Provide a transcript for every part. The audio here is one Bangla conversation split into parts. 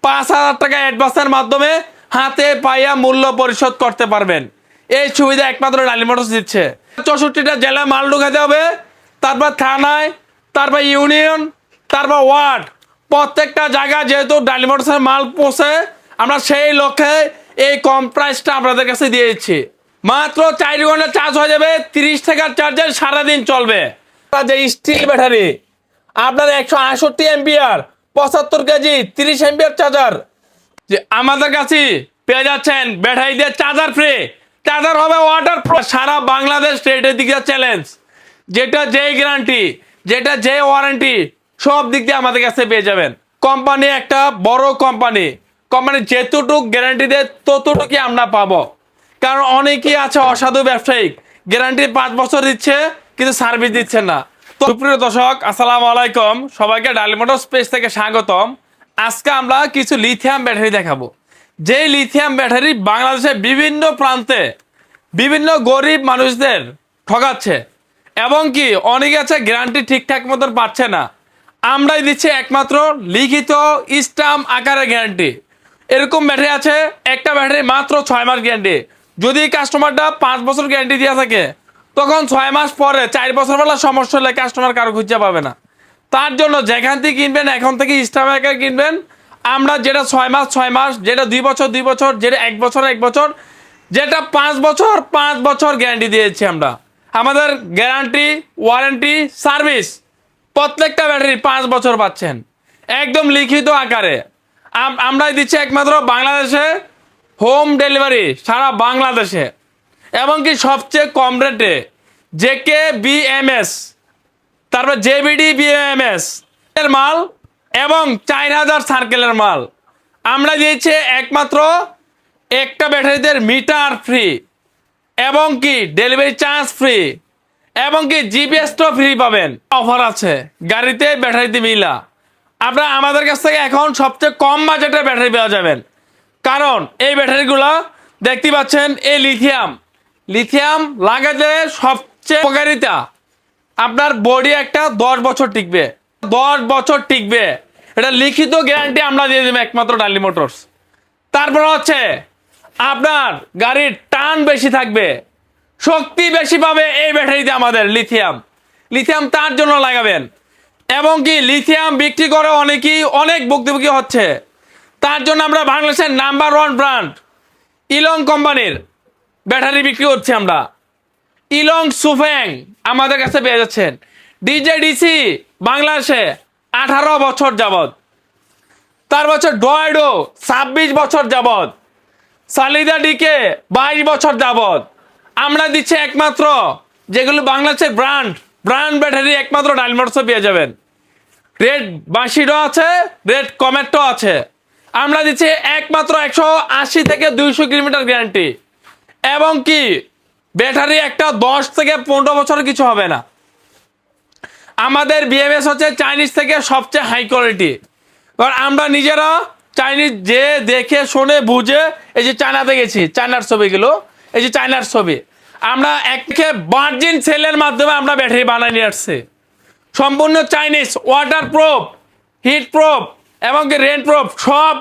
5,000 টাকা অ্যাডভান্সের মাধ্যমে হাতে পাইয়া মূল্য পরিশোধ করতে পারবেন। এই সুবিধা একমাত্র ডালি মোটরস দিচ্ছে। 64টা জেলায় মাল ঢুকাতে হবে, তারপর থানায়, তারপর ইউনিয়ন, তারপর ওয়ার্ড, প্রত্যেকটা জায়গায় যেহেতু ডালি মোটরসের মাল পৌঁছে, আমরা সেই লক্ষ্যে এই কম প্রাইসটা আপনাদের কাছে দিয়ে দিচ্ছি। মাত্র 4 ঘন্টা চার্জ হয়ে যাবে, 30 টাকার চার্জার সারাদিন চলবে। যে স্টিল ব্যাটারি আপনার 168 এম্পিয়ার 75 কেজি 30 এম্পিয়ার চার্জার যে আমাদের কাছে পেয়ে যাচ্ছেন। ব্যাটারি দিয়ে চার্জার ফ্রি, চার্জার হবে ওয়াটার প্রুফ। সারা বাংলাদেশ রেটের দিকে চ্যালেঞ্জ, যেটা যেই গ্যারান্টি, যেটা যে ওয়ারেন্টি, সব দিক দিয়ে আমাদের কাছে পেয়ে যাবেন। কোম্পানি একটা বড় কোম্পানি, কোম্পানি যেতটুক গ্যারান্টি দেয় ততটুকুই আমরা পাবো। কারণ অনেকেই আছে অসাধু ব্যবসায়িক, গ্যারান্টি 5 বছর দিচ্ছে কিন্তু সার্ভিস দিচ্ছে না। তো সুপ্রিয় দর্শক, আসসালামু আলাইকুম, সবাইকে ডালি মোটরস পেজ থেকে স্বাগতম। আজকে আমরা কিছু লিথিয়াম ব্যাটারি দেখাবো, যেই লিথিয়াম ব্যাটারি বাংলাদেশের বিভিন্ন প্রান্তে বিভিন্ন গরিব মানুষদের ঠকাচ্ছে, এবং কি অনেকে আছে গ্যারান্টি ঠিকঠাক মতন পাচ্ছে না। আমরাই দিচ্ছি একমাত্র লিখিত স্ট্যাম্প আকারে গ্যারান্টি। এরকম ব্যাটারি আছে, একটা ব্যাটারি মাত্র 6 মাস গ্যারান্টি। যদি কাস্টমারটা 5 বছর গ্যারান্টি দিয়ে থাকে, তখন 6 মাস পরে 4 বছর বেলা সমস্যা হলে কাস্টমার কারো খুঁজে পাবে না। তার জন্য যেখান থেকে কিনবেন এখন থেকে স্ট্যাম্প আকারে কিনবেন। আমরা যেটা 6 মাস 6 মাস, যেটা 2 বছর 2 বছর, যেটা 1 বছর 1 বছর, যেটা 5 বছর 5 বছর গ্যারান্টি দিয়েছি আমরা। আমাদের গ্যারান্টি, ওয়ারেন্টি, সার্ভিস প্রত্যেকটা ব্যাটারি 5 বছর পাচ্ছেন একদম লিখিত আকারে। আমরাই দিচ্ছি একমাত্র বাংলাদেশে হোম ডেলিভারি, সারা বাংলাদেশে, এবং কি সবচেয়ে কম রেটে। জেকে বিএমএস, তারপর জেবিডি বিএমএস এর মাল এবং 4000 সার্কেলের মাল আমরা দিয়েছি একমাত্র একটা ব্যাটারিতে মিটার ফ্রি, এবং কি ডেলিভারি চার্জ ফ্রি, এবং কি জিপিএসটাও ফ্রি পাবেন। অফার আছে গাড়িতে ব্যাটারিতে মিলা। আপনারা আমাদের কাছ থেকে এখন সবচেয়ে কম বাজেটের ব্যাটারি পাওয়া যাবেন। কারণ এই ব্যাটারিগুলো দেখতে পাচ্ছেন, এই লিথিয়াম লাগালে সবচেয়ে উপকারিতা, আপনার বডি একটা 10 বছর টিকবে, 10 বছর টিকবে। এটা লিখিত গ্যারান্টি আমরা দিয়ে দেবো একমাত্র ডালি মোটরস। তারপর হচ্ছে আপনার গাড়ির টান বেশি থাকবে, শক্তি বেশি পাবে এই ব্যাটারিতে। আমাদের লিথিয়াম তার জন্য লাগাবেন, এবং কি লিথিয়াম বিক্রি করে অনেকেই অনেক ভুক্তভোগী হচ্ছে। তার জন্য আমরা বাংলাদেশের নাম্বার 1 ব্র্যান্ড ইলং কোম্পানির ব্যাটারি বিক্রি করছি আমরা। ইলং সুফেং আমাদের কাছে পেয়ে যাচ্ছেন। ডিজেডিসি বাংলাদেশে 18 বছর যাবত, তার বছর ডয়েডো 26 বছর যাবত, সালিদা ডিকে 22 বছর যাবত। আমরা দিচ্ছি একমাত্র যেগুলো বাংলাদেশের ব্র্যান্ড ব্যাটারি একমাত্র ডালি মোটরসে পেয়ে যাবেন। রেড 82 আছে, রেড কমেটও আছে। আমরা দিচ্ছি একমাত্র 180 থেকে 200 কিলোমিটার গ্যারান্টি, এবং কি ব্যাটারি একটা 10 থেকে 15 বছর কিছু হবে না। আমাদের বিএমএস হচ্ছে চাইনিজ থেকে সবচেয়ে হাই কোয়ালিটি। কারণ আমরা নিজেরা চাইনিজ যে দেখে শুনে বুঝে, এই যে চায়নাতে গেছি, চায়নার ছবিগুলো, এই যে চায়নার ছবি, আমরা একে ভার্জিন সেলের মাধ্যমে আমরা ব্যাটারি বানিয়ে নিয়ে আসছি। সম্পূর্ণ Chinese, water proof, heat proof, এবং কি রেন প্রুফ। সব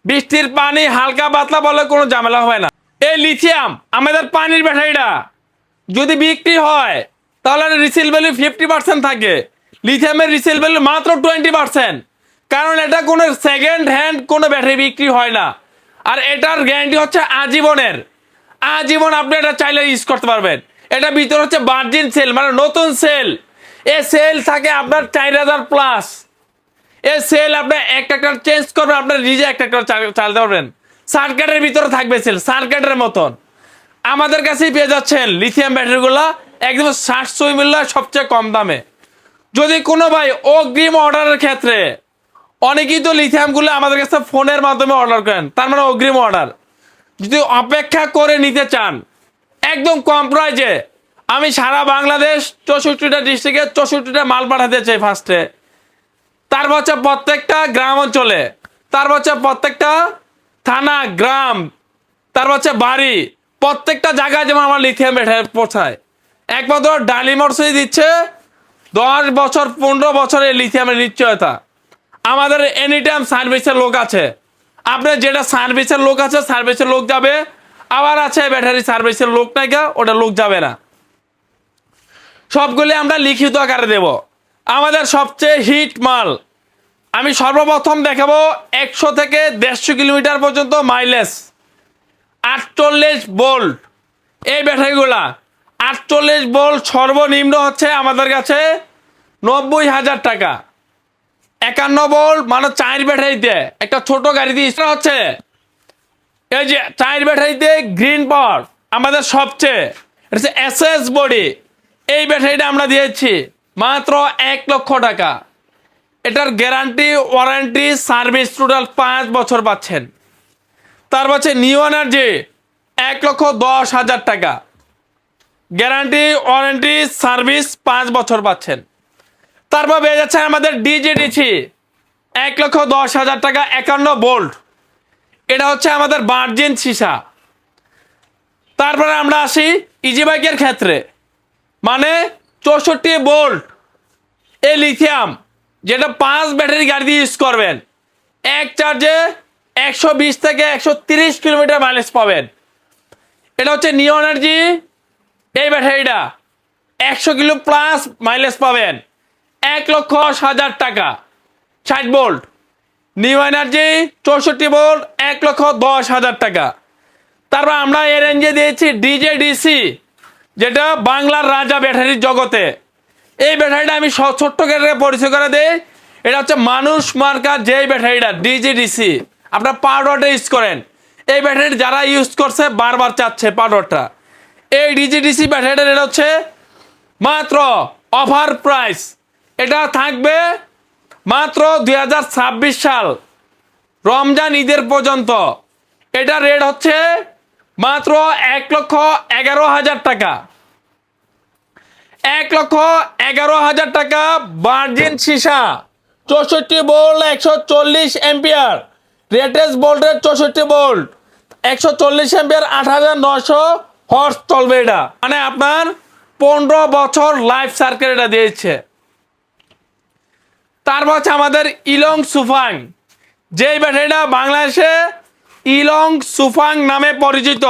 বৃষ্টির পানি হালকা পাতলা বলে কোনো ঝামেলা হয় না। এই লিথিয়াম আমাদের পানির ব্যাটারিটা যদি বিক্রি হয়, তাহলে রিসেল ভ্যালু 50% থাকে। লিথিয়ামের রিসেল ভ্যালু মাত্র 20%। কারণ এটা কোনো সেকেন্ড হ্যান্ড কোনো ব্যাটারি বিক্রি হয় না। আর এটার গ্যারান্টি হচ্ছে আজীবনের। আজীবন আপনি এটা চাইলে ইউজ করতে পারবেন। এটা ভিতরে হচ্ছে ভার্জিন সেল, মানে নতুন সেল। এ সেল থাকে আপনার 4000 প্লাস। এই সেল আপনি একটা চেঞ্জ করবেন, আপনার নিজে একটা চালাতে পারবেন। সার্কিটের ভিতরে থাকবে সেল, সার্কিটের মতন। আমাদের কাছেই পেয়ে যাচ্ছেন লিথিয়াম ব্যাটারিগুলো একদম 700 মূল্য, সবচেয়ে কম দামে। যদি কোনো ভাই অগ্রিম অর্ডারের ক্ষেত্রে, অনেকেই তো লিথিয়ামগুলো আমাদের কাছে ফোনের মাধ্যমে অর্ডার করেন, তার মানে অগ্রিম অর্ডার। যদি অপেক্ষা করে নিতে চান একদম কম প্রাইজে, আমি সারা বাংলাদেশ 64টা ডিস্ট্রিক্টে 64টা মাল পাঠাতে চাই ফার্স্টে। তারপর হচ্ছে প্রত্যেকটা গ্রাম অঞ্চলে, তারপর হচ্ছে প্রত্যেকটা থানা, গ্রাম, তারপর হচ্ছে বাড়ি, প্রত্যেকটা জায়গায় যেমন আমার লিথিয়াম ব্যাটারি পৌঁছায়। একমাত্র ডালি মোটরসই দিচ্ছে 10 বছর 15 বছরের লিথিয়ামের নিশ্চয়তা। আমাদের এনি টাইম সার্ভিসের লোক আছে। আপনার যেটা সার্ভিসের লোক আছে সার্ভিসের লোক যাবে, আবার আছে ব্যাটারি সার্ভিসের লোক নাই গা, ওটা লোক যাবে না। সবগুলি আমরা লিখিত আকারে দেব। আমাদের সবচেয়ে হিট মাল আমি সর্বপ্রথম দেখাবো 100 থেকে 150 কিলোমিটার পর্যন্ত মাইলেজ, 48 ভোল্ট এই ব্যাটারিগুলা। 48 ভোল্ট সর্বনিম্ন হচ্ছে আমাদের কাছে 90,000 টাকা। 51 ভোল্ট মানে 4 ব্যাটারিতে একটা ছোট গাড়ি দিয়ে হচ্ছে এই যে 4 ব্যাটারিতে গ্রিন পাওয়ার আমাদের সবচেয়ে এসএস বডি, এই ব্যাটারিটা আমরা দিয়েছি মাত্র 1 লক্ষ টাকা। এটার গ্যারান্টি ওয়ারেন্টি সার্ভিস টোটাল 5 বছর পাচ্ছেন। তারপর হচ্ছে নিউ এনার্জি 1,10,000 টাকা, গ্যারান্টি ওয়ারেন্টি সার্ভিস 5 বছর পাচ্ছেন। তারপর পেয়ে যাচ্ছে আমাদের ডিজিডিসি 1,10,000 টাকা, 51 ভোল্ট, এটা হচ্ছে আমাদের ভার্জিন সীসা। তারপরে আমরা আসি ইজি বাইকের ক্ষেত্রে, মানে 64 ভোল্ট এই লিথিয়াম, যেটা 5 ব্যাটারি গাড়ি দিয়ে ইউজ করবেন, এক চার্জে 120 থেকে 130 কিলোমিটার মাইলেজ পাবেন। এটা হচ্ছে নিউ এনার্জি, এই ব্যাটারিটা 100 কিলো প্লাস মাইলেজ পাবেন, 1,10,000 টাকা, 60 ভোল্ট। নিউ এনার্জি 64 ভোল্ট, 1,10,000 টাকা। তারপর আমরা এর রেঞ্জে দিয়েছি ডিজেডিসি, যেটা বাংলার রাজা ব্যাটারির জগতে। এই ব্যাটারিটা আমি ছোট্ট করে পরিচয় করে দিই। এটা হচ্ছে মানুষ মার্কা যেই ব্যাটারিটা ডিজিডিসি, আপনার পাউডারটা ইউজ করেন, এই ব্যাটারি যারা ইউজ করছে বারবার চাচ্ছে পাউডারটা। এই ডিজিডিসি ব্যাটারিটা এটা হচ্ছে মাত্র অফার প্রাইস, এটা থাকবে মাত্র 2026 সাল রমজান ঈদের পর্যন্ত। এটা রেট হচ্ছে মাত্র 1,11,000 টাকা, 1,11,000 টাকা। ভার্জিন সীসা 64 ভোল্ট, 140 এম্পিয়ার, রেটেজ ভোল্টেজ 64 ভোল্ট, 140 এম্পিয়ার, 8,900 হর্স চলবে। এটা মানে আপনার 15 বছর লাইফ সার্কেল এটা দিয়েছে। তারপর হচ্ছে আমাদের ইলং সুফাং, যেই ব্যাটারিটা বাংলাদেশে ইলং সুফাং নামে পরিচিত,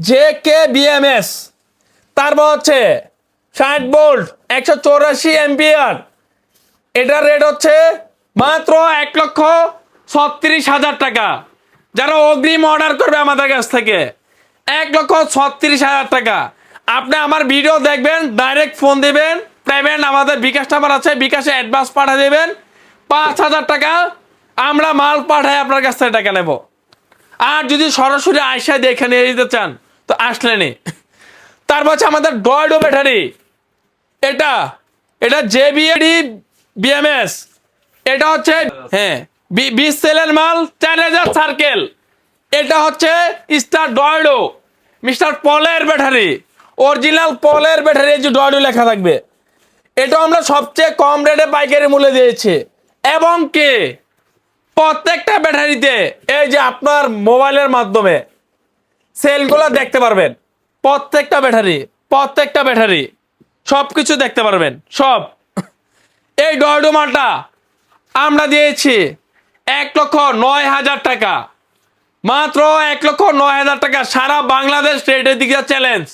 JKBMS। তারপর হচ্ছে 60 ভোল্ট, 184 এম্পিয়ার, এটার রেট হচ্ছে মাত্র 1,36,000 টাকা। যারা অগ্রিম অর্ডার করবে আমাদের কাছ থেকে 1,36,000 টাকা। আপনি আমার ভিডিও দেখবেন, ডাইরেক্ট ফোন দিবেন, পেমেন্ট আমাদের বিকাশ নাম্বার আছে, বিকাশে অ্যাডভান্স পাঠিয়ে দেবেন 5,000 টাকা, আমরা মাল পাঠাই আপনার কাছ থেকে টাকা নেব। আর যদি সরাসরি আইসা দেখে নিয়ে যেতে চান তো আসলেনি। তারপর হচ্ছে আমাদের ডয়ডো ব্যাটারি, এটা JBAD BMS, এটা হচ্ছে 20 সেলের মাল, 4,000 সার্কেল। এটা হচ্ছে স্টার ডয়ডো, মিস্টার পলের ব্যাটারি, অরিজিনাল পলের ব্যাটারি, যে ডয়ডো লেখা থাকবে। এটা আমরা সবচেয়ে কম রেটে পাইকারি মূল্যে দিয়েছি। এবং কি প্রত্যেকটা ব্যাটারিতে এই যে আপনার মোবাইলের মাধ্যমে সেলগুলো দেখতে পারবেন, প্রত্যেকটা ব্যাটারি সব কিছু দেখতে পারবেন সব। এই ডয়ডো মালটা আমরা দিয়েছি 1,09,000 টাকা, মাত্র 1,09,000 টাকা। সারা বাংলাদেশ রেটের দিকে চ্যালেঞ্জ,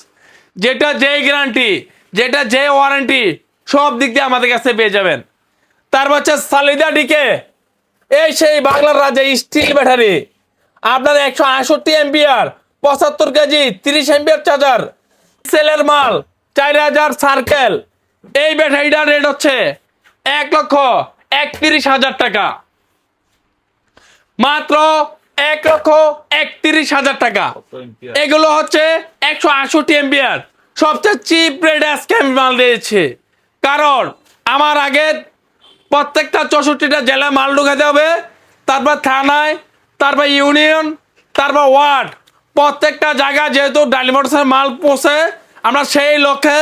যেটা যেই গ্যারান্টি, যেটা যে ওয়ারেন্টি, সব দিক দিয়ে আমাদের কাছে পেয়ে যাবেন। তারপর হচ্ছে সালিদা ডিকে, এই সেই বাংলার রাজা স্টিল ব্যাটারি, আপনার 168 এম্পিয়ার, 75 কেজি, 30 এম্পিয়ার চার্জার, সেলের মাল, 4,000 সার্কেল। এই ব্যাটারিটার রেট হচ্ছে 1,31,000 টাকা, মাত্র 1,31,000 টাকা। এগুলো হচ্ছে 168 এম্পিয়ার, সবচেয়ে চিপ রেট আজকে আমি মাল দিয়েছি। কারণ আমার আগে প্রত্যেকটা 64টা জেলায় মাল ঢুকাতে হবে, তারপর থানায়, তারপর ইউনিয়ন, তারপর ওয়ার্ড, প্রত্যেকটা জায়গায় যেহেতু ডালি মোটরসের মাল পৌঁছে, আমরা সেই লক্ষ্যে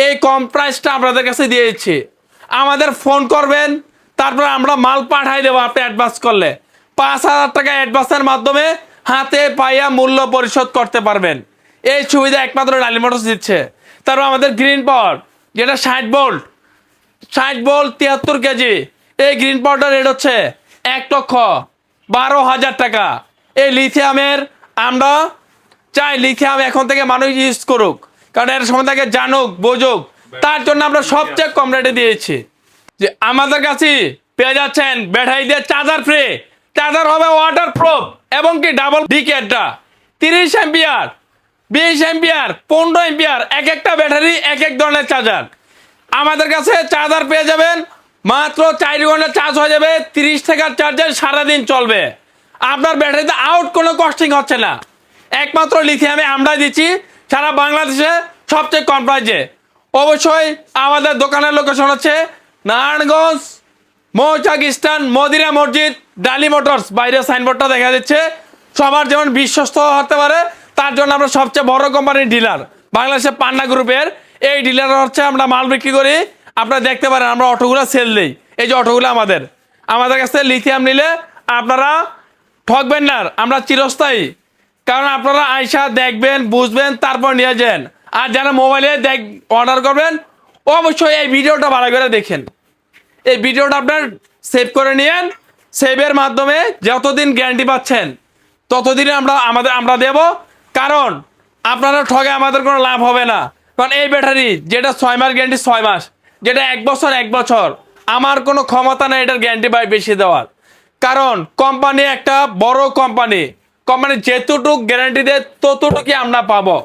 এই কম প্রাইসটা আপনাদের কাছে দিয়েছি। আমাদের ফোন করবেন, তারপর আমরা মাল পাঠাই দেবো। আপনি অ্যাডভান্স করলে 5,000 টাকা অ্যাডভান্সের মাধ্যমে হাতে পাইয়া মূল্য পরিশোধ করতে পারবেন। এই সুবিধা একমাত্র ডালি মোটরস দিচ্ছে। তারপর আমাদের গ্রিন পাওয়ার, যেটা 60 ভোল্ট, 73 কেজি, এই গ্রিন পাউডার রেট হচ্ছে 1,12,000 টাকা। এই লিথিয়ামের আমরা চাই লিথিয়াম এখন থেকে মানুষ ইউজ করুক, কারণ এর সময় থেকে জানুক বোঝুক, তার জন্য আমরা সবচেয়ে কম রেটে দিয়েছি। যে আমাদের কাছে পেয়ে যাচ্ছেন ব্যাটারি দিয়ে চার্জার ফ্রি, চার্জার হবে ওয়াটার প্রুফ এবং কি ডাবল ডিকেটটা 30 এম্পিয়ার, 20 এম্পিয়ার, 15 এম্পিয়ার, এক একটা ব্যাটারি এক এক ধরনের চার্জার। আমাদের কাছে চার্জার পেয়ে যাবেন মাত্র 4 ঘন্টা চার্জ হয়ে যাবে, 30 টাকার চার্জার সারাদিন চলবে। আপনার ব্যাটারিতে আউট কোনো কস্টিং হচ্ছে না, একমাত্র লিথিয়ামে আমরা দিচ্ছি সারা বাংলাদেশে সবচেয়ে কম প্রাইজে। অবশ্যই আমাদের দোকানের লোকেশন হচ্ছে নারায়ণগঞ্জ মৌচাক স্ট্যান্ড, মদিনা মসজিদ, ডালি মোটরস, বাইরে সাইনবোর্ডটা দেখা যাচ্ছে। সবার যেমন বিশ্বস্ত হতে পারে তার জন্য আমরা সবচেয়ে বড় কোম্পানির ডিলার, বাংলাদেশের পান্না গ্রুপের এই ডিলার হচ্ছে আমরা মাল বিক্রি করি। আপনারা দেখতে পারেন আমরা অটোগুলো সেল দিই, এই যে অটোগুলো আমাদের কাছ থেকে লিথিয়াম নিলে আপনারা ঠকবেন না, আমরা চিরস্থায়ী। কারণ আপনারা আয়সা দেখবেন বুঝবেন তারপর নিয়ে যান। আর যারা মোবাইলে অর্ডার করবেন অবশ্যই এই ভিডিওটা ভালো করে দেখেন, এই ভিডিওটা আপনার সেভ করে নিয়েন। সেভের মাধ্যমে যতদিন গ্যারান্টি পাচ্ছেন ততদিনে আমরা দেব, কারণ আপনারা ঠগে আমাদের কোনো লাভ হবে না। কারণ এই ব্যাটারি যেটা 6 মাস গ্যারান্টি 6 মাস, যেটা 1 বছর 1 বছর, আমার কোনো ক্ষমতা নেই এটার গ্যারান্টি বেশি দেওয়ার। কারণ কোম্পানি একটা বড় কোম্পানি যেতটুক গ্যারান্টি দেয় ততটুকুই আমরা পাবো।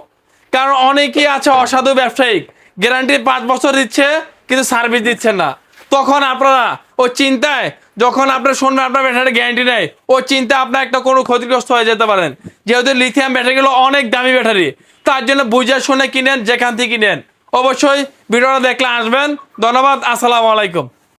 কারণ অনেকেই আছে অসাধু ব্যবসায়িক, গ্যারান্টি 5 বছর দিচ্ছে কিন্তু সার্ভিস দিচ্ছে না। তখন আপনারা ওই চিন্তায়, যখন আপনার শুনবেন আপনার ব্যাটারি গ্যারান্টি নেই, ওই চিন্তায় আপনার একটা কোনো ক্ষতিগ্রস্ত হয়ে যেতে পারেন। যেহেতু লিথিয়াম ব্যাটারিগুলো অনেক দামি ব্যাটারি, তার জন্য বুঝে শুনে কিনেন, যেখান থেকে কিনেন। অবশ্যই ভিডিওটা দেখলে আসবেন। ধন্যবাদ, আসসালামু আলাইকুম।